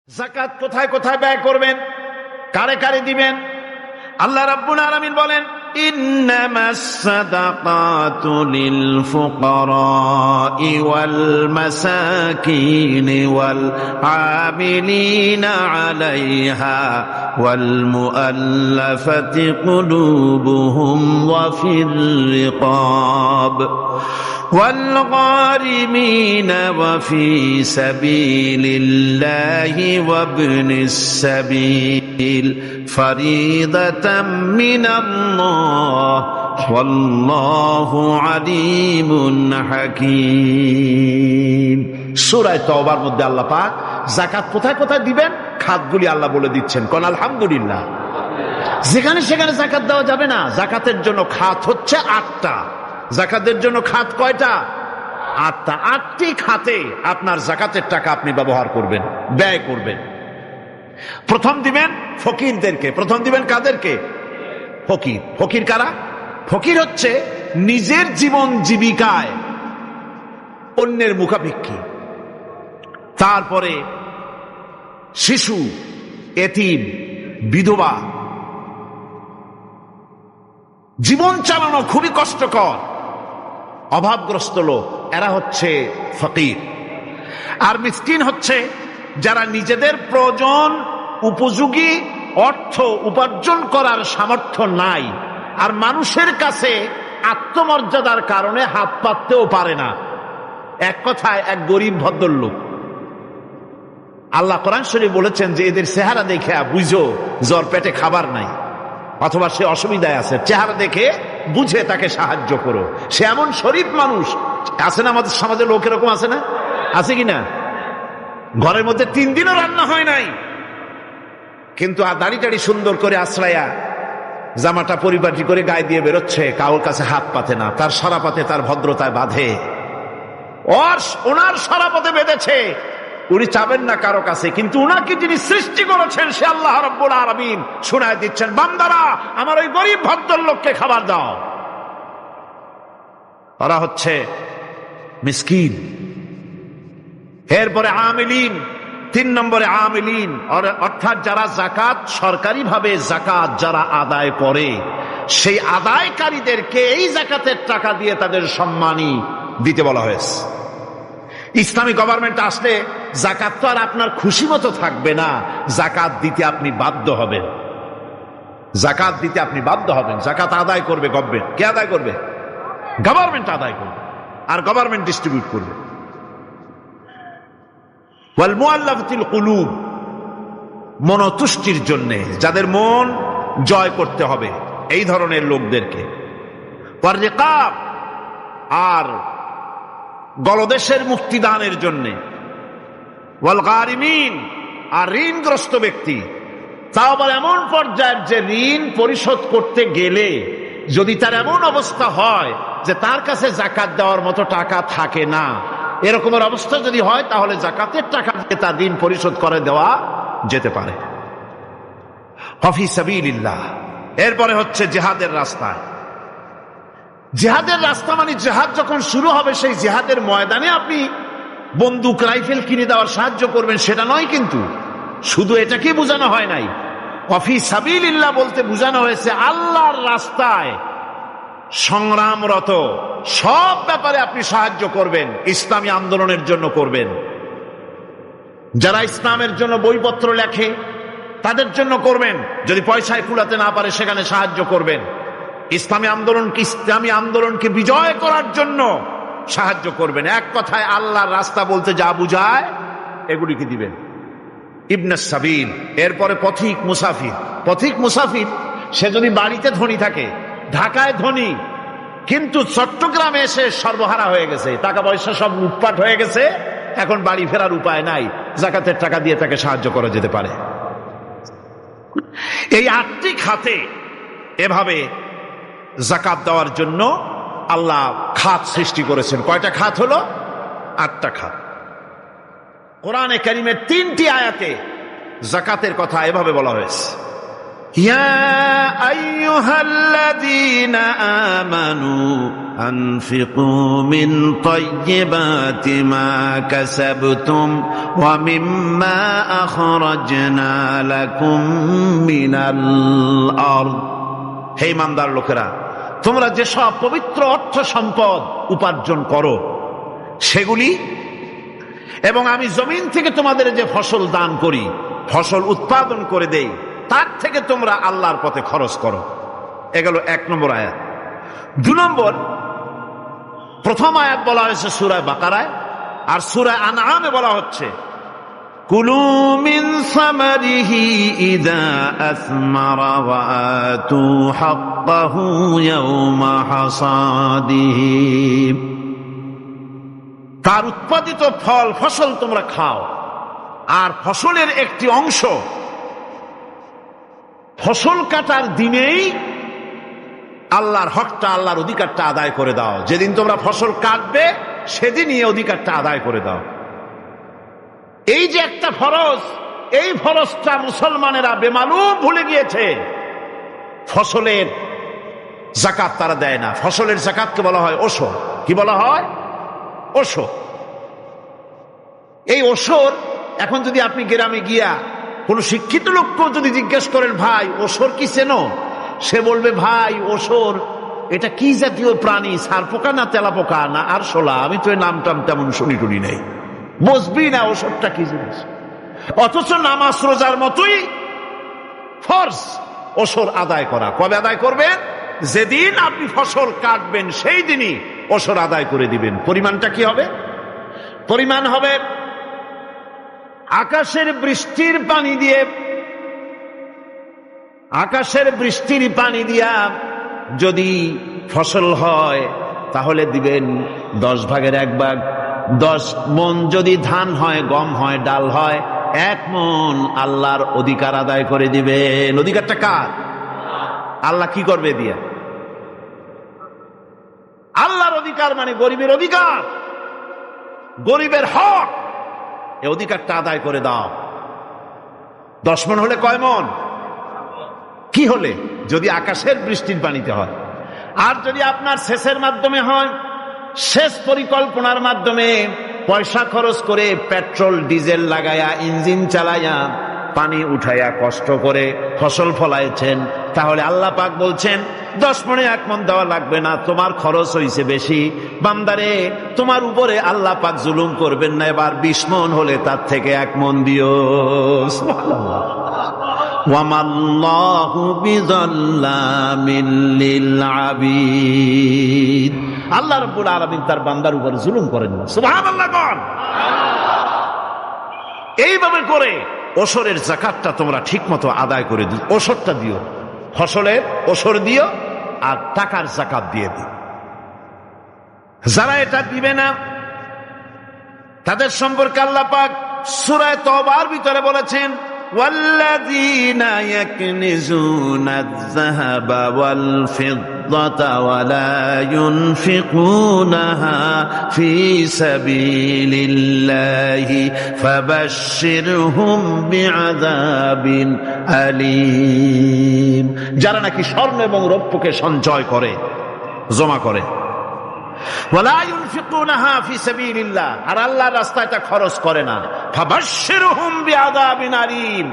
যাকাত কোথায় কোথায় ব্যয় করবেন, কারে কারে দিবেন? আল্লাহ রাব্বুল আলামিন বলেন, ইন্নামাস সাদাকাতু লিল ফুকারাই ওয়াল মাসাকিন ওয়াল আমিলিনা আলাইহা ওয়াল মুআল্লাফাতি কুলুবুহুম ওয়া ফির রিকাব والغارمين وفي سبيل الله وابن السبيل فريضة من الله والله عليم حكيم। সূরা তাওবার মধ্যে আল্লাহ পাক যাকাত কোথায় কোথায় দিবেন খাতগুলি আল্লাহ বলে দিচ্ছেন। কোন আলহামদুলিল্লাহ। যেখানে সেখানে যাকাত দেওয়া যাবে না। যাকাতের জন্য খাত হচ্ছে 8টা। যাকাতের জন্য খাত কয়টা? 8টা। 8টি খাতে আপনার যাকাতের টাকা আপনি ব্যবহার করবেন, ব্যয় করবেন। প্রথম দিবেন ফকিরদেরকে। প্রথম দিবেন কাদেরকে? ফকির। ফকির কারা? ফকির হচ্ছে নিজের জীবন জীবিকায় অন্যের মুখাপেক্ষী। তারপরে শিশু, এতিম, বিধবা, জীবন চালানো খুবই কষ্টকর, অভাবগ্রস্ত লোক, এরা হচ্ছে ফকির। আর মিসকিন হচ্ছে যারা নিজেদের প্রয়োজন উপযোগী অর্থ উপার্জন করার সামর্থ্য নাই, আর মানুষের কাছে আত্মমর্যাদার কারণে হাত পাততেও পারে না। এক কথায় এক গরিব ভদ্রলোক। আল্লাহ কোরআন শরীফ বলেছেন যে এদের চেহারা দেখে বুঝো জ্বর পেটে খাবার নাই, অথবা সে অসুবিধায় আছে। চেহারা দেখে বুঝে তাকে সাহায্য করো। সে এমন শরীফ মানুষ আছে না আমাদের সমাজে? লোক এরকম আছে না? আছে কিনা? ঘরের মধ্যে 3 দিনও রান্না হয় নাই, কিন্তু দাড়ি টাড়ি সুন্দর করে আশ্রয়া জামাটা পরিপাটি করে গায়ে দিয়ে বেরোচ্ছে, কারোর কাছে হাত পাতে না। তার সরাপাতে তার ভদ্রতায় বাঁধে। ওনার সরাপথে বেঁধেছে, উনি চাবেন না কারো কাছে, কিন্তু উনাকে যিনি সৃষ্টি করেছেন সে আল্লাহ রাব্বুল আলামিন শোনায় দিচ্ছেন, বান্দারা আমার ওই গরিব ভদ্রলোককে খাবার দাও। ওরা হচ্ছে মিসকিন। এরপরে আমিলিন, 3 নম্বরে আমিলিন, অর্থাৎ যারা যাকাত সরকারিভাবে যাকাত যারা আদায় করে সেই আদায়কারীদেরকে এই যাকাতের টাকা দিয়ে তাদের সম্মানী দিতে বলা হয়েছে। ইসলামী গভর্নমেন্ট আসলে যাকাত তো আর আপনার খুশি মতো থাকবে না, যাকাত দিতে আপনি বাধ্য হবেন। যাকাত দিতে আপনি বাধ্য হবেন। যাকাত আদায় করবে গভর্নমেন্ট। কে আদায় করবে? গভর্নমেন্ট আদায় করবে, আর গভর্নমেন্ট ডিস্ট্রিবিউট করবে। ওয়াল মুআল্লাফাতিল কুলুব, মনতুষ্টির জন্য, যাদের মন জয় করতে হবে এই ধরনের লোকদেরকে। ওয়ার রিকাব, আর গলদেশের মুক্তিদানের জন্য। ওয়াল গারিমিন, আর ঋণগ্রস্ত ব্যক্তি। তাও আবার এমন পর্যায়ের যে ঋণ পরিশোধ করতে গেলে যদি তার এমন অবস্থা হয় যে তার কাছে যাকাত দেওয়ার মতো টাকা থাকে না, এরকমের অবস্থা যদি হয় তাহলে যাকাতের টাকা দিয়ে তার ঋণ পরিশোধ করে দেওয়া যেতে পারে। ফি সাবিলিল্লাহ। এরপরে হচ্ছে জিহাদের রাস্তায়। জিহাদের রাস্তা মানে জিহাদ যখন শুরু হবে সেই জিহাদের ময়দানে আপনি বন্দুক রাইফেল কিনে দেওয়ার সাহায্য করবেন, সেটা নয়। কিন্তু শুধু এটাকে বোঝানো হয় নাই। ফি সাবিলিল্লাহ বলতে বোঝানো হয়েছে আল্লাহর রাস্তায় সংগ্রামরত সব ব্যাপারে আপনি সাহায্য করবেন। ইসলামী আন্দোলনের জন্য করবেন, যারা ইসলামের জন্য বইপত্র লেখে তাদের জন্য করবেন, যদি পয়সায় কুলাতে না পারে সেখানে সাহায্য করবেন। ইসলামী আন্দোলনকে বিজয় করার জন্য সাহায্য করবেন। এক কথায় আল্লাহর রাস্তা বলতে যা বুঝায় এগুলিকে দিবেন। ইবনে সাবিল, এরপরে পথিক মুসাফির। পথিক মুসাফির সে যদি বাড়িতে ধনী থাকে, ঢাকায় ধনী, কিন্তু চট্টগ্রামে এসে সর্বহারা হয়ে গেছে, টাকা পয়সা সব লুটপাট হয়ে গেছে, এখন বাড়ি ফেরার উপায় নাই, যাকাতের টাকা দিয়ে তাকে সাহায্য করা যেতে পারে। এই 8টি খাতে এভাবে যাকাত দেওয়ার জন্য আল্লাহ খাত সৃষ্টি করেছেন। কয়টা খাত হলো? 8টা খাত। কোরআনে কারীমের 3টি আয়াতে যাকাতের কথা এভাবে বলা হয়েছে। ইয়া আইয়ুহাল্লাযীনা আমানু আনফিকু মিন তাইয়্যিবাতি মা কাসাবতুম ওয়া মিম্মা আখরাজনা লাকুম মিনাল আরদ। হে ইমানদার লোকেরা, তোমরা যেসব পবিত্র অর্থ সম্পদ উপার্জন করো সেগুলি, এবং আমি জমিন থেকে তোমাদের যে ফসল দান করি, ফসল উৎপাদন করে দেই, তার থেকে তোমরা আল্লাহর পথে খরচ করো। এগুলো 1 নম্বর আয়াত। 2 নম্বর, প্রথম আয়াত বলা হয়েছে সূরা বাকারায়, আর সূরা আনআমে বলা হচ্ছে কুলু মিন সামারিহি ইযা আসমারা ওয়া আতু হাক্কাহু ইয়াওমা হাসাদিহি। তার উৎপাদিত ফল ফসল তোমরা খাও, আর ফসলের একটি অংশ ফসল কাটার দিনেই আল্লাহর হকটা, আল্লাহর অধিকারটা আদায় করে দাও। যেদিন তোমরা ফসল কাটবে সেদিনই অধিকারটা আদায় করে দাও। এই যে একটা ফরজ, এই ফরজটা মুসলমানেরা বেমালুম ভুলে গিয়েছে। ফসলের যাকাত তারা দেয় না। ফসলের যাকাতকে বলা হয় ওশর। কি বলা হয়? ওশর। এই ওশর এখন যদি আপনি গ্রামে গিয়া কোন শিক্ষিত লোককেও যদি জিজ্ঞেস করেন, ভাই ওশর কি চেনো? সে বলবে, ভাই ওশর এটা কি জাতীয় প্রাণী, সারপোকা না তেলাপোকা না আরশোলা, আমি তো এই নামটাম তেমন শুনি টুনি নেই, বুঝবি না ওশরটা কি জিনিস। অথচ নামাজ রোজার মতোই ফরজ ওশর আদায় করা। কবে আদায় করবেন? যেদিন আপনি ফসল কাটবেন সেই দিনই ওশর আদায় করে দিবেন। পরিমাণটা কি হবে? পরিমাণ হবে আকাশের বৃষ্টির পানি দিয়ে, আকাশের বৃষ্টির পানি দিয়া যদি ফসল হয় তাহলে দিবেন 10 ভাগের 1 ভাগ। 10 মণ যদি ধান হয়, গম হয়, ডাল হয়, 1 মণ আল্লাহর অধিকার আদায় করে দিবেন। অধিকারটা কার? আল্লাহ কি করবে দিয়া? আল্লাহর অধিকার মানে গরিবের অধিকার, গরিবের হক। এই অধিকারটা আদায় করে দাও। 10 মণ হলে কয় মণ? কি হলে? যদি আকাশের বৃষ্টির পানিতে হয়। আর যদি আপনার সেচের মাধ্যমে হয়, সেচ পরিকল্পনার মাধ্যমে পয়সা খরচ করে পেট্রোল ডিজেল লাগায়া ইঞ্জিন চালাইয়া পানি উঠাইয়া কষ্ট করে ফসল ফলাইছেন, তাহলে আল্লাহ পাক বলছেন 10 মণে 1 মণ দেওয়া লাগবে না, তোমার খরচ হইছে বেশি। বান্দারে, তোমার উপরে আল্লাহ পাক জুলুম করবেন না, এবার 20 মণ হলে তার থেকে 1 মণ দিও। সুবহানাল্লাহ। ওয়ামাল্লাহু বিযাল্লামিল লিল আবিদ। আল্লাহ রাব্বুল আলামিন তার বান্দার উপর জুলুম করেন না। সুবহানাল্লাহ। এইভাবে করে ওশরের যাকাতটা তোমরা ঠিকমতো আদায় করে দিও। ওশরটা দিও, ফসলের ওশর দিও, আর টাকার যাকাত দিয়ে দিও। যারা এটা দিবে না তাদের সম্পর্কে আল্লাহ পাক সূরা তওবার ভিতরে বলেছেন, والذين يكنزون الذهب والفضة ولا ينفقونها في سبيل الله فبشرهم بعذاب أليم। যারা নাকি স্বর্ণ এবং রৌপ্যকে সঞ্চয় করে, জমা করে, ওয়ালা ইউনফিকুনাহা ফি সাবিলিল্লাহ, আর আল্লাহর রাস্তায় তা খরচ করে না, ফাবাশশিরহুম বিআযাবিন আলীম,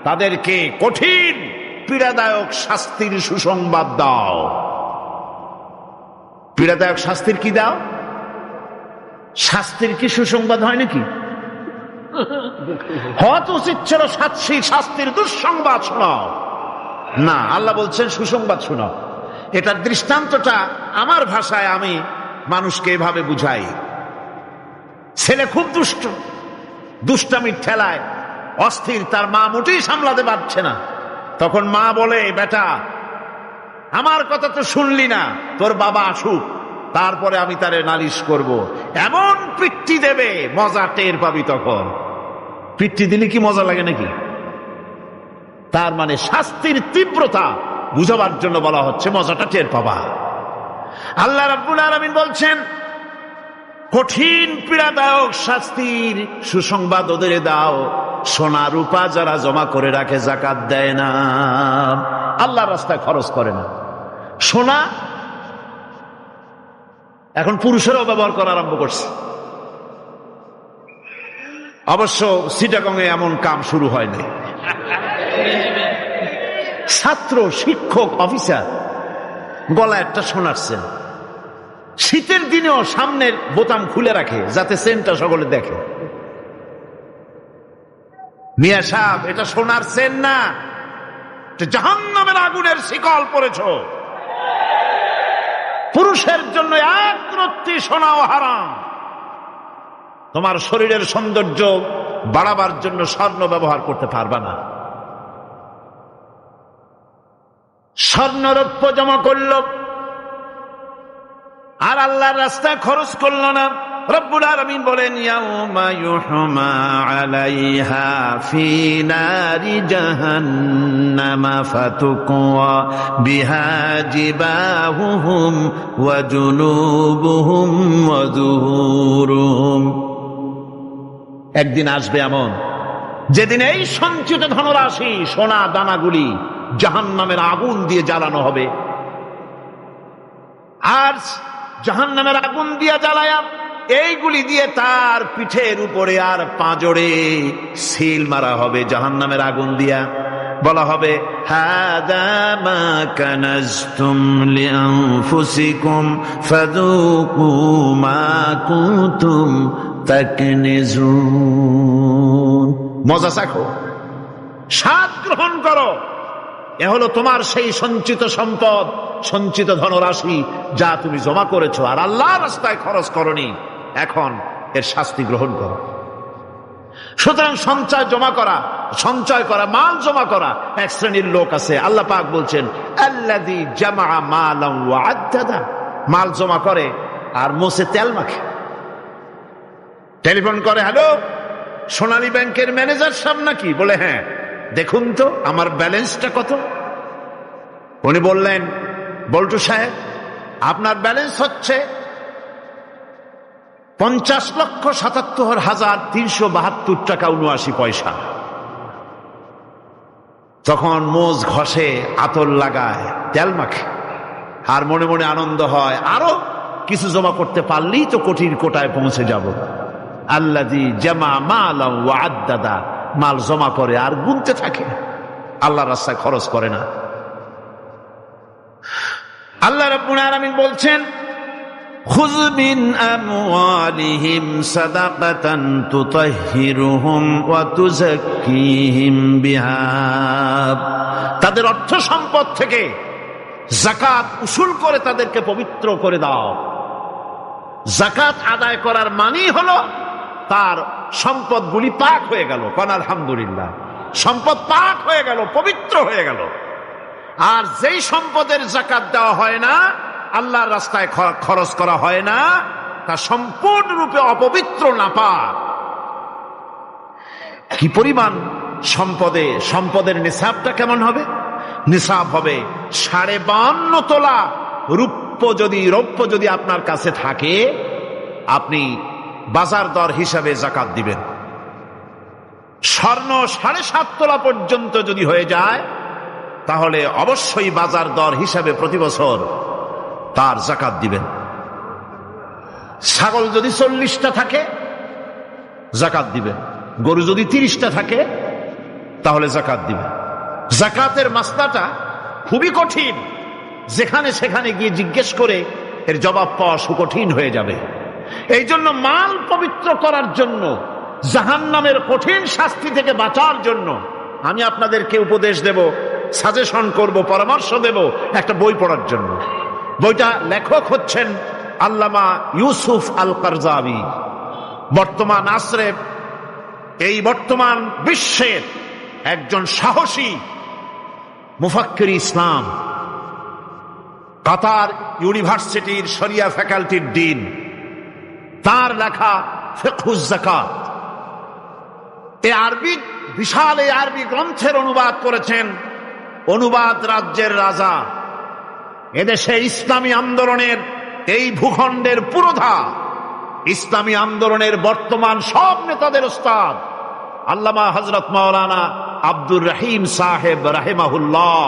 তাদেরকে কঠিন পীড়াদায়ক শাস্তির সুসংবাদ দাও। পীড়াদায়ক শাস্তির কি দাও? শাস্তির কি সুসংবাদ হয় নাকি? হত উচিত ছিল শাস্তির দুঃসংবাদ শোনাও, না, আল্লাহ বলছেন সুসংবাদ শোনাও। এটার দৃষ্টান্তটা আমার ভাষায় আমি মানুষকে এভাবে বুঝাই। ছেলে খুব দুষ্ট, দুষ্টামির ঠেলায় অস্থির, তার মা মোটেই সামলাতে পারছে না। তখন মা বলে, বেটা আমার কথা তো শুনলি না, তোর বাবা আসুক, তারপরে আমি তারে নালিশ করব। এমন পিট্টি দেবে, মজা টের পাবি। তখন পিট্টি দিলে কি মজা লাগে নাকি? তার মানে শাস্তির তীব্রতা বুঝাবার জন্য বলা হচ্ছে, মজাটা টের পাবা। আল্লাহ রাব্বুল আলামিন বলছেন, কঠিন পীড়াদায়ক শাস্তির সুসংবাদ ওদের দাও, সোনা রূপা যারা জমা করে রাখে যাকাত দেয় না, আল্লাহর রাস্তায় খরচ করে না। সোনা এখন পুরুষেরাও ব্যবহার করা আরম্ভ করছে। অবশ্য চিটাগংয়ে এমন কাম শুরু হয়নি। ছাত্র, শিক্ষক, অফিসার গলায় একটা সোনার চেন, শীতের দিনেও সামনের বোতাম খুলে রাখে যাতে চেনটা সকলে দেখে। মিয়া সাহেব, এটা সোনার চেন না, জাহান্নামের আগুনের শিকল পড়েছ। পুরুষের জন্য এক রত্তি সোনাও হারাম। তোমার শরীরের সৌন্দর্য বাড়াবার জন্য স্বর্ণ ব্যবহার করতে পারবা না। স্বর্ণ রৌপ্য জমা করল আর আল্লাহর রাস্তায় খরচ করল না। রব্বুল আলামিন বলেন, ইয়াউমা ইউহমা আলাইহা ফি নারি জাহান্নামা ফাতুকওয়া বিহা জিবাহুহুম ওয়া জুনুবুহুম ওয়া যুহুরুহুম। একদিন আসবে এমন যেদিন এই সঞ্চিত ধনরাশি সোনা দানাগুলি জাহান্নামের আগুন দিয়ে জ্বালানো হবে। আর জাহান্নামের আগুন দিয়ে জ্বালায়া এইগুলি দিয়ে তার পিঠের উপরে আর পাঁজরে সিল মারা হবে জাহান্নামের আগুন দিয়া। বলা হবে, হাদা মা কানাজতুম লিআনফুসিকুম ফাযুকু মা কুনতুম তাকনিজুন। মজা চাখো, স্বাদ গ্রহণ করো। এ হলো তোমার সেই সঞ্চিত সম্পদ, সঞ্চিত ধনরাশি যা তুমি জমা করেছো আর আল্লাহর রাস্তায় খরচ করনি। এখন এর শাস্তি গ্রহণ করো। সুতরাং সঞ্চয় করা, মাল জমা করা এক শ্রেণীর লোক আছে। আল্লাহ পাক বলছেন, আল্লাযী জামা মালান ওয়া আদ্দাদা। মাল জমা করে আর মোছে তেল মাখে। টেলিফোন করে, হ্যালো, সোনালী ব্যাংকের ম্যানেজার সাহেব নাকি? বলে, হ্যাঁ, দেখুন তো আমার ব্যালেন্সটা কত। উনি বললেন, বল্টু সাহেব, আপনার ব্যালেন্স হচ্ছে 50,77,372 টাকা 79 পয়সা। তখন মোজ ঘষে, আতর লাগায়, তেল মাখে আর মনে মনে আনন্দ হয়, আরো কিছু জমা করতে পারলেই তো কোটির কোটায় পৌঁছে যাব। আল্লাযী জামা মালান ওয়া আদ্দাদা। মাল জমা করে আর গুনতে থাকে, আল্লাহর রাস্তায় খরচ করে না। আল্লাহ রাব্বুল আলামিন বলছেন, খুয মিন আমওয়ালিহিম সাদাকাতান তুতাহহিরুহুম ওয়া তুযাক্কিহিম বিহা। তাদের অর্থ সম্পদ থেকে যাকাত উসুল করে তাদেরকে পবিত্র করে দাও। যাকাত আদায় করার মানেই হলো তার সম্পদগুলি পাক হয়ে গেল। কোন আলহামদুলিল্লাহ, সম্পদ পাক হয়ে গেল, পবিত্র হয়ে গেল। আর যেই সম্পদের যাকাত দেওয়া হয় না, আল্লাহর রাস্তায় খরচ করা হয় না, তা সম্পূর্ণরূপে অপবিত্র, নাপাক। কি পরিমাণ সম্পদের নিসাবটা কেমন হবে? নিসাব হবে 52.5 তোলা রৌপ্য যদি আপনার কাছে থাকে, আপনি বাজার দর হিসাবে যাকাত দিবেন। স্বর্ণ 7.5 তোলা পর্যন্ত যদি হয়ে যায়, তাহলে অবশ্যই বাজার দর হিসাবে প্রতি বছর তার যাকাত দিবেন। ছাগল যদি 40টা থাকে, যাকাত দিবেন। গরু যদি 30টা থাকে, তাহলে যাকাত দিবেন। যাকাতের মাসলাটা খুবই কঠিন। যেখানে সেখানে গিয়ে জিজ্ঞেস করে এর জবাব পাওয়া সুকঠিন হয়ে যাবে। এই জন্য মাল পবিত্র করার জন্য, জাহান্নামের কঠিন শাস্তি থেকে বাঁচার জন্য আমি আপনাদেরকে উপদেশ দেব, সাজেশন করব, পরামর্শ দেব একটা বই পড়ার জন্য। বইটা লেখক হচ্ছেন আল্লামা ইউসুফ আল কারজাবী। বর্তমান আসরে, এই বর্তমান বিশ্বের একজন সাহসী মুফাক্কির ইসলাম, কাতার ইউনিভার্সিটির শরিয়া ফ্যাকাল্টির ডিন। তার লেখা ফিকহুজ যাকাত, বিশাল এই আরবি গ্রন্থের অনুবাদ করেছেন অনুবাদ রাজ্যের রাজা। এদেশে ইসলামী আন্দোলনের, এই ভূখণ্ডের পুরোধা ইসলামী আন্দোলনের বর্তমান সব নেতাদের ওস্তাদ আল্লামা হযরত মাওলানা আব্দুর রহিম সাহেব রাহিমাহুল্লাহ